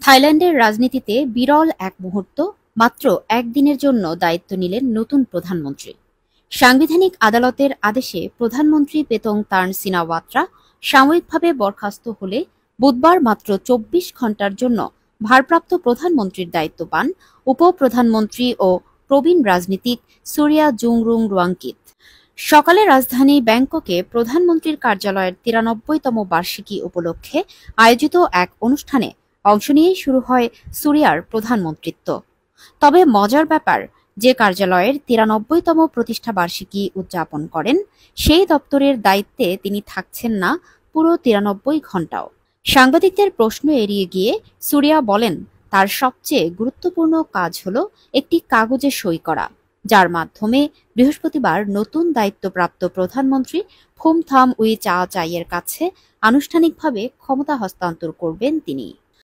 থাইল্যান্ডের রাজনীতিতে বিরল এক মুহূর্ত, মাত্র একদিনের জন্য দায়িত্ব নিলেন নতুন প্রধানমন্ত্রী। সাংবিধানিক আদালতের আদেশে প্রধানমন্ত্রী পেতং তার্ন সিনাওয়াত্রা সাময়িকভাবে বরখাস্ত হলে বুধবার মাত্র ২৪ ঘণ্টার জন্য ভারপ্রাপ্ত প্রধানমন্ত্রীর দায়িত্ব পান উপপ্রধানমন্ত্রী ও প্রবীণ রাজনীতিক সুরিয়া জুংরুং রুয়াংকিত। সকালে রাজধানী ব্যাংককে প্রধানমন্ত্রীর কার্যালয়ের ৯৩তম বার্ষিকী উপলক্ষে আয়োজিত এক অনুষ্ঠানে অংশ নিয়েই শুরু হয় সুরিয়ার প্রধানমন্ত্রিত্ব। তবে মজার ব্যাপার, যে কার্যালয়ের ৯৩তম প্রতিষ্ঠা বার্ষিকী উদযাপন করেন, সেই দপ্তরের দায়িত্বে তিনি থাকছেন না পুরো ৯৩ ঘণ্টাও। সাংবাদিকদের প্রশ্ন এড়িয়ে গিয়ে সুরিয়া বলেন, তার সবচেয়ে গুরুত্বপূর্ণ কাজ হল একটি কাগজে সই করা, যার মাধ্যমে বৃহস্পতিবার নতুন দায়িত্বপ্রাপ্ত প্রধানমন্ত্রী ফুমথাম উই চা চাইয়ের কাছে আনুষ্ঠানিকভাবে ক্ষমতা হস্তান্তর করবেন তিনি।